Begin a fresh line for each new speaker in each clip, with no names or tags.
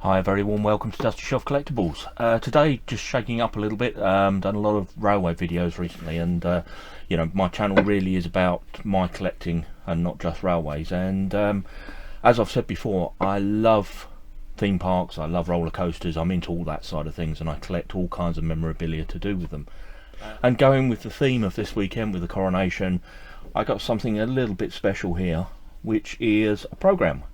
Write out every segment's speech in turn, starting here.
Hi, a very warm welcome to Dusty Shelf Collectibles. Today, just shaking up a little bit. Done a lot of railway videos recently, and you know, my channel really is about my collecting and not just railways. And as I've said before, I love theme parks, I love roller coasters, I'm into all that side of things, and I collect all kinds of memorabilia to do with them. And going with the theme of this weekend with the coronation, I got something a little bit special here, which is a programme.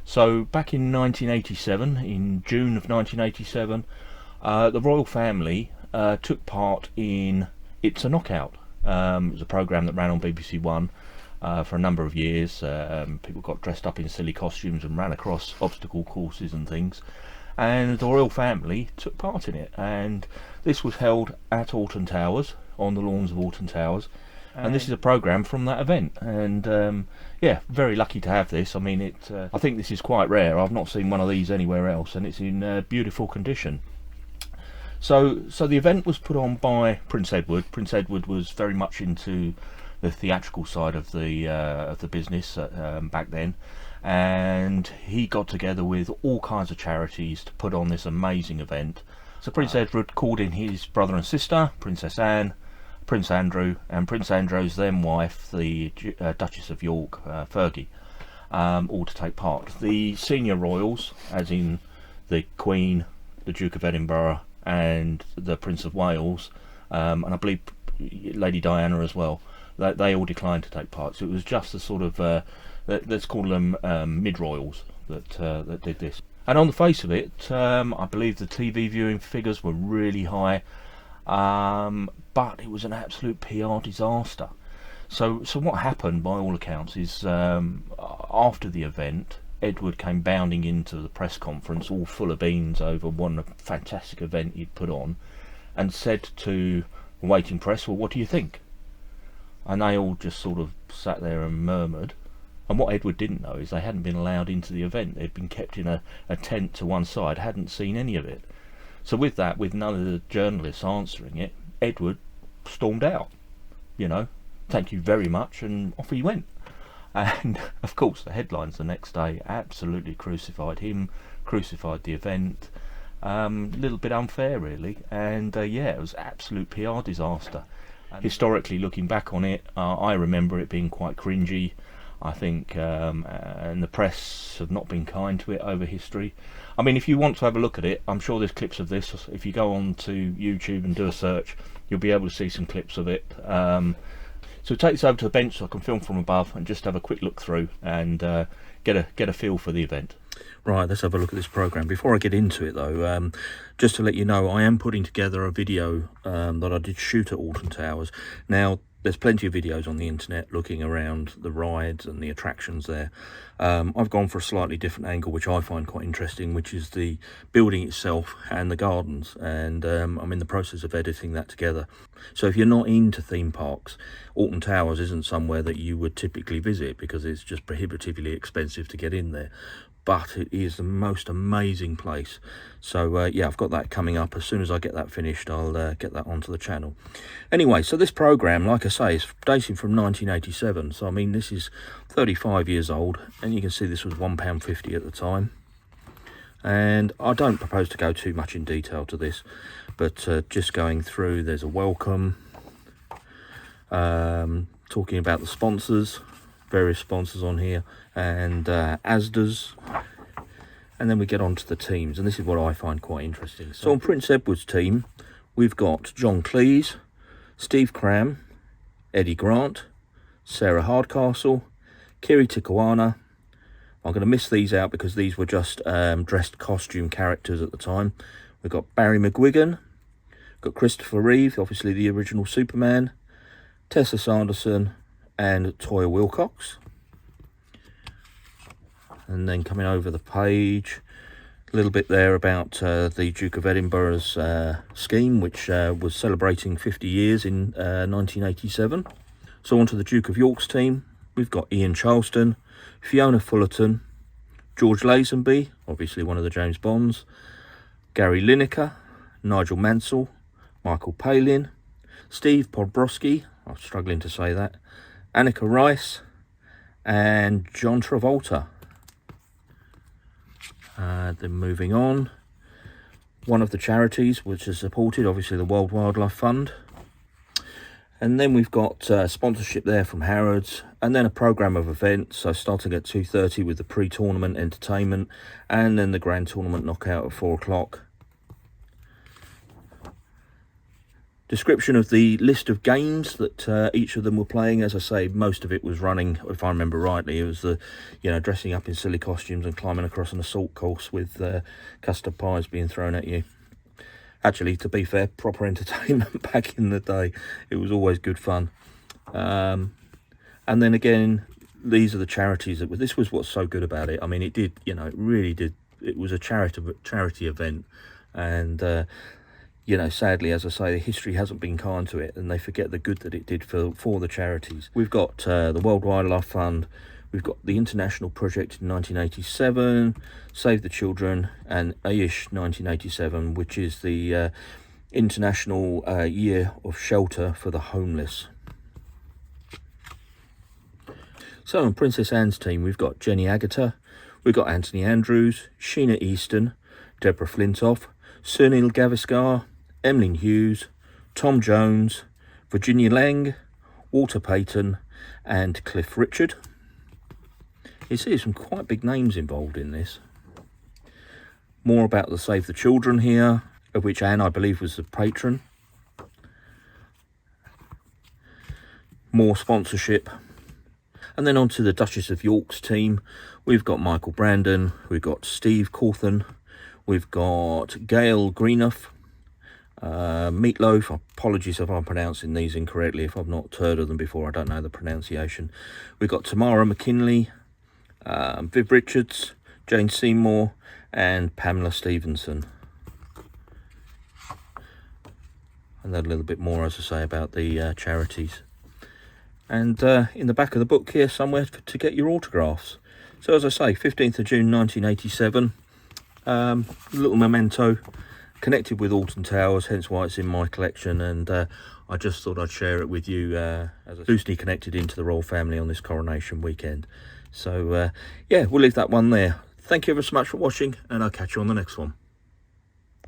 So back in 1987, in June of 1987, the royal family took part in It's a Knockout. It was a programme that ran on BBC One for a number of years. People got dressed up in silly costumes and ran across obstacle courses and things. And the royal family took part in it. And this was held at Alton Towers, on the lawns of Alton Towers. And this is a programme from that event, and yeah, very lucky to have this. I mean, I think this is quite rare. I've not seen one of these anywhere else, and it's in beautiful condition. So the event was put on by Prince Edward. Prince Edward was very much into the theatrical side of the business back then, and he got together with all kinds of charities to put on this amazing event. So Prince Edward called in his brother and sister, Princess Anne, Prince Andrew, and Prince Andrew's then wife, the Duchess of York, Fergie, all to take part. The senior royals, as in the Queen, the Duke of Edinburgh, and the Prince of Wales, and I believe Lady Diana as well, they all declined to take part. So it was just a sort of, let's call them mid-royals that did this. And on the face of it, I believe the TV viewing figures were really high. But it was an absolute PR disaster. So what happened, by all accounts, is after the event, Edward came bounding into the press conference, all full of beans over what a fantastic event he'd put on, and said to the waiting press, "Well, what do you think?" And they all just sort of sat there and murmured. And what Edward didn't know is they hadn't been allowed into the event. They'd been kept in a tent to one side, hadn't seen any of it. So with that, with none of the journalists answering it, Edward stormed out, you know, thank you very much, and off he went. And of course the headlines the next day absolutely crucified him, crucified the event. A little bit unfair really, and yeah, it was absolute PR disaster. And historically looking back on it, I remember it being quite cringy. I think, and the press have not been kind to it over history. I mean, if you want to have a look at it, I'm sure there's clips of this. If you go on to YouTube and do a search, you'll be able to see some clips of it. So take this over to the bench so I can film from above and just have a quick look through and get a feel for the event. Right, let's have a look at this programme. Before I get into it though, just to let you know, I am putting together a video that I did shoot at Alton Towers. Now, there's plenty of videos on the internet looking around the rides and the attractions there. I've gone for a slightly different angle, which I find quite interesting, which is the building itself and the gardens. And I'm in the process of editing that together. So if you're not into theme parks, Alton Towers isn't somewhere that you would typically visit because it's just prohibitively expensive to get in there. But it is the most amazing place. So yeah, I've got that coming up. As soon as I get that finished, I'll get that onto the channel. Anyway, so this programme, like I say, is dating from 1987. So I mean, this is 35 years old, and you can see this was £1.50 at the time. And I don't propose to go too much in detail to this, but just going through, there's a welcome, talking about the sponsors, various sponsors on here, and ASDA's, and then we get on to the teams, and this is what I find quite interesting. So on Prince Edward's team, we've got John Cleese, Steve Cram, Eddie Grant, Sarah Hardcastle, Kiri Tikawana. I'm going to miss these out because these were just dressed costume characters at the time. We've got Barry McGuigan, got Christopher Reeve, obviously the original Superman, Tessa Sanderson, and Toya Wilcox. And then coming over the page, a little bit there about the Duke of Edinburgh's scheme, which was celebrating 50 years in 1987. So on to the Duke of York's team, we've got Ian Charleston, Fiona Fullerton, George Lazenby, obviously one of the James Bonds, Gary Lineker, Nigel Mansell, Michael Palin, Steve Podbrosky, I'm struggling to say that, Annika Rice, and John Travolta. Then moving on, one of the charities which is supported, obviously the World Wildlife Fund. And then we've got sponsorship there from Harrods, and then a programme of events, so starting at 2:30 with the pre-tournament entertainment, and then the grand tournament knockout at 4 o'clock. Description of the list of games that each of them were playing. As I say, most of it was running, if I remember rightly. It was the, dressing up in silly costumes and climbing across an assault course with custard pies being thrown at you. Actually, to be fair, proper entertainment back in the day. It was always good fun. And then again, these are the charities that were. This was what's so good about it. I mean, it did, it really did. It was a charity event, and sadly, as I say, history hasn't been kind to it, and they forget the good that it did for the charities. We've got the World Wildlife Fund, we've got the International Project in 1987, Save the Children, and Aish 1987, which is the International Year of Shelter for the Homeless. So on Princess Anne's team, we've got Jenny Agutter, we've got Anthony Andrews, Sheena Easton, Deborah Flintoff, Sunil Gavaskar, Emmeline Hughes, Tom Jones, Virginia Lang, Walter Payton, and Cliff Richard. You see some quite big names involved in this. More about the Save the Children here, of which Anne, I believe, was the patron. More sponsorship. And then on to the Duchess of York's team. We've got Michael Brandon, we've got Steve Cawthon, we've got Gail Greenough, Meatloaf. Apologies if I'm pronouncing these incorrectly. If I've not heard of them before, I don't know the pronunciation. We've got Tamara McKinley, Viv Richards, Jane Seymour, and Pamela Stevenson. And then a little bit more, as I say, about the charities. And in the back of the book here somewhere to get your autographs. So as I say, 15th of June 1987, little memento, connected with Alton Towers, hence why it's in my collection, and I just thought I'd share it with you as loosely connected into the royal family on this coronation weekend. So yeah, we'll leave that one there. Thank you ever so much for watching, and I'll catch you on the next one.